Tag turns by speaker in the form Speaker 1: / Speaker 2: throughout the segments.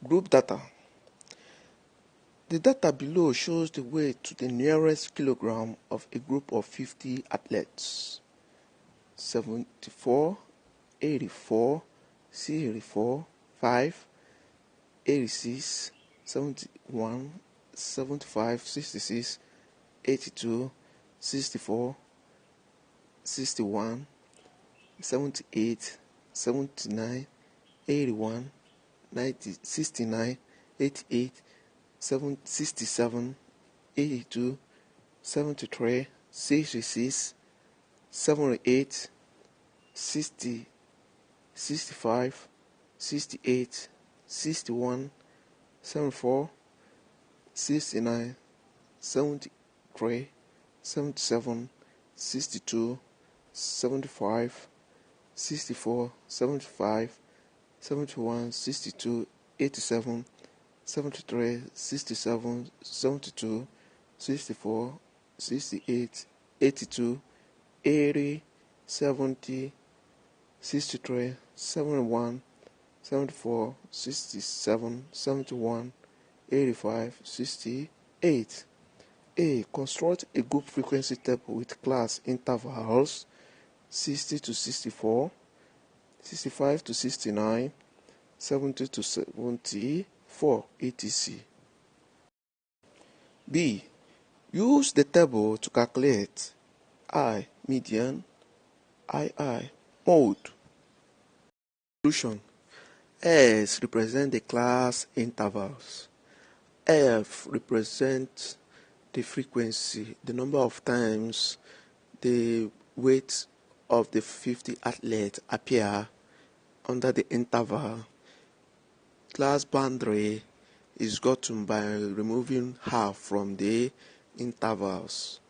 Speaker 1: Group data. The data below shows the weight to the nearest kilogram of a group of 50 athletes. 74, 84, C84, 5, 86, 71, 75, 66, 82, 64, 61, 78, 79, 81, 90, 69, 88, 67, 82, 73, 66, 78, 60, 65, 68, 61, 74, 69, 73, 77, 62, 75, 64, 75, 71, 62, 87, 73, 67, 72, 64, 68, 82, 80, 70, 63, 71, 74, 67, 71, 85, 68. A. Construct a group frequency table with class intervals 60 to 64, 65 to 69, 70 to 74, etc. B. Use the table to calculate I median, II mode. Solution. S represent the class intervals. F represents the frequency, the number of times the weight of the 50 athletes appear under the interval. Class boundary is gotten by removing half from the intervals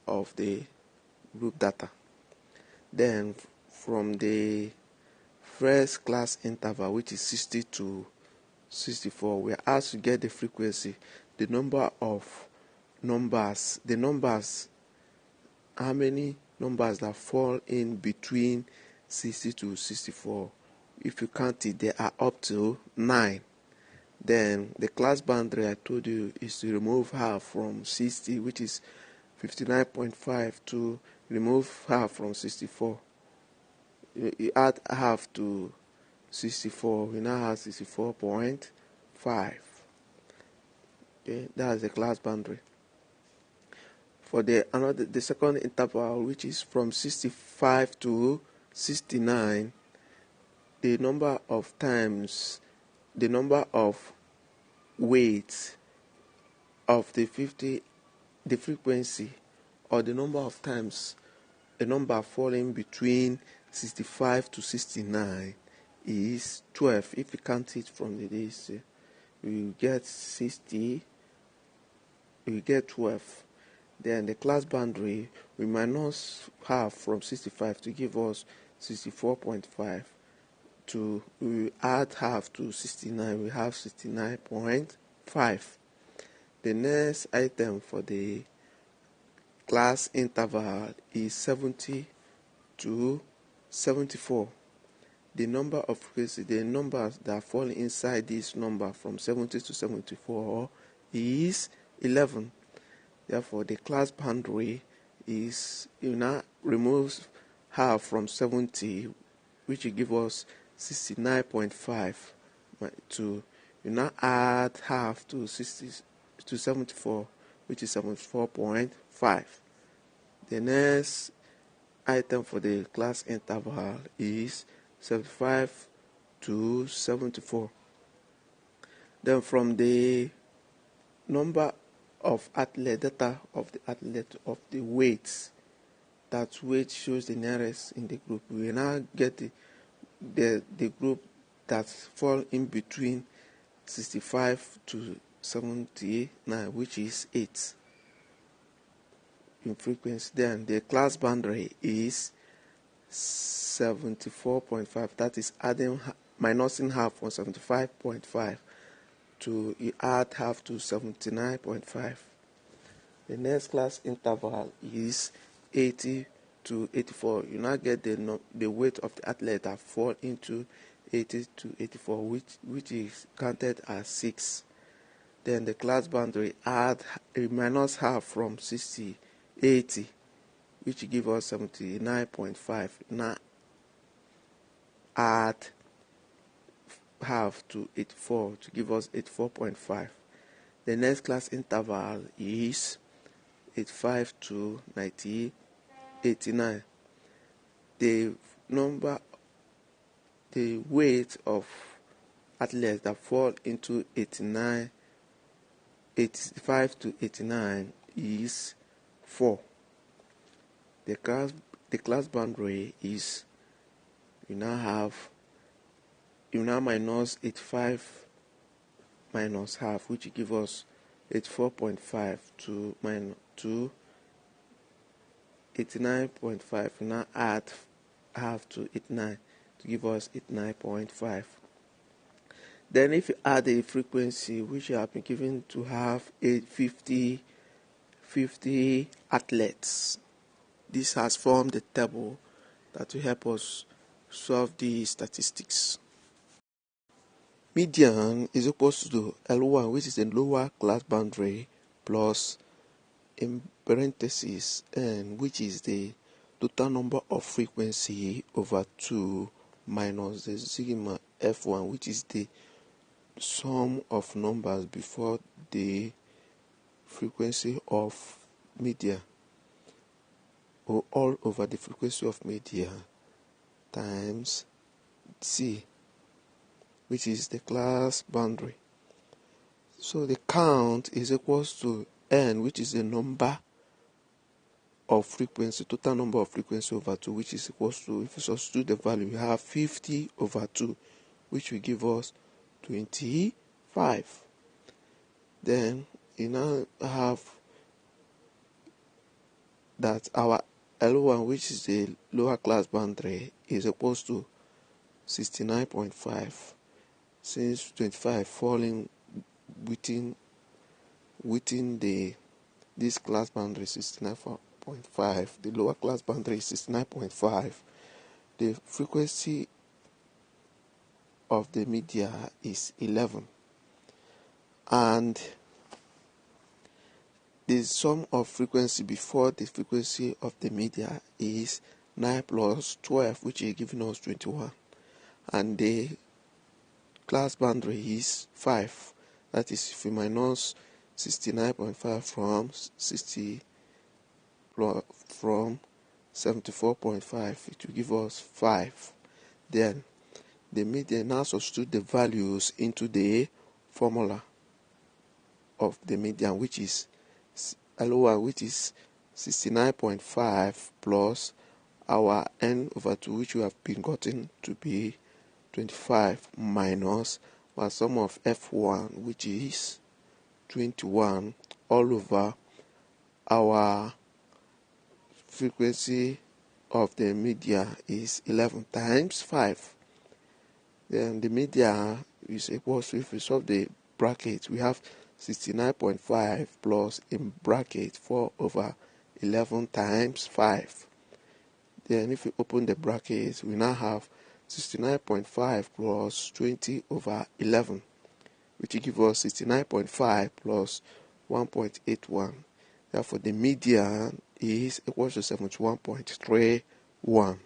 Speaker 1: of the group data. Then from the first class interval, which is 60 to 64, we are asked to get the frequency, the number of numbers, how many numbers that fall in between 60 to 64. If you count it, they are up to 9. Then the class boundary I told you is to remove half from 60, which is 59.5, to remove half from 64. You add half to 64, we now have 64.5. Okay, that's the class boundary. For the second interval, which is from 65 to 69, the number of times, the number of weights of the 50, the frequency, or the number of times a number falling between 65 to 69 is 12. If you count it from the days, we get 60, we get 12. Then the class boundary, we minus half from 65 to give us 64.5. We add half to 69, we have 69.5. The next item for the class interval is 70 to 74. The number of frequency, the numbers that fall inside this number from 70 to 74 is 11. Therefore, the class boundary is, you now remove half from 70, which will give us 69.5. You now add half to 74, which is 74.5. The next item for the class interval is 75 to 74. Then from the number of athlete data of the athlete of the weights, that weight shows the nearest in the group, we now get the group that fall in between 65 to 79, which is 8 in frequency. Then the class boundary is 74.5. That is minusing half from 75.5 to add half to 79.5. The next class interval is 80 to 84. You now get the weight of the athlete that fall into 80 to 84, which is counted as 6. Then the class boundary add minus half from 80, which give us 79.5. Now add half to 84 to give us 84.5. The next class interval is 85 to 89. The weight of athletes that fall into 85 to 89 is 4. The class boundary is you now minus 85 minus half, which give us 84.5 to 89.5. You now add half to 89 to give us 89.5. Then if you add a frequency which you have been given to have 50 athletes, this has formed a table that will help us solve the statistics. Median is equal to L1, which is the lower class boundary, plus in parentheses n, which is the total number of frequency over 2 minus the sigma f1, which is the sum of numbers before the frequency of media, or all over the frequency of media, times c, which is the class boundary. So the count is equals to n, which is the number of frequency, total number of frequency over 2, which is equals to, if you substitute the value, we have 50 over 2, which will give us 25. Then you now have that our L1, which is the lower class boundary, is equals to 69.5, since 25 falling within this class boundary 69.5, the lower class boundary is 69.5. The frequency of the media is 11, and the sum of frequency before the frequency of the media is 9 plus 12, which is giving us 21, and the class boundary is 5. That is, if we minus 69.5 from 74.5, it will give us 5. Then the median, now substitute the values into the formula of the median, which is L1, which is 69.5 plus our n over 2, which we have been gotten to be 25, minus our sum of f1, which is 21, all over our frequency of the media is 11 times 5. Then the media is equal to, if we solve the bracket, we have 69.5 plus in bracket 4 over 11 times 5. Then if we open the bracket, we now have 69.5 plus 20 over 11, which will give us 69.5 plus 1.81. Therefore, the median is equal to 71.31.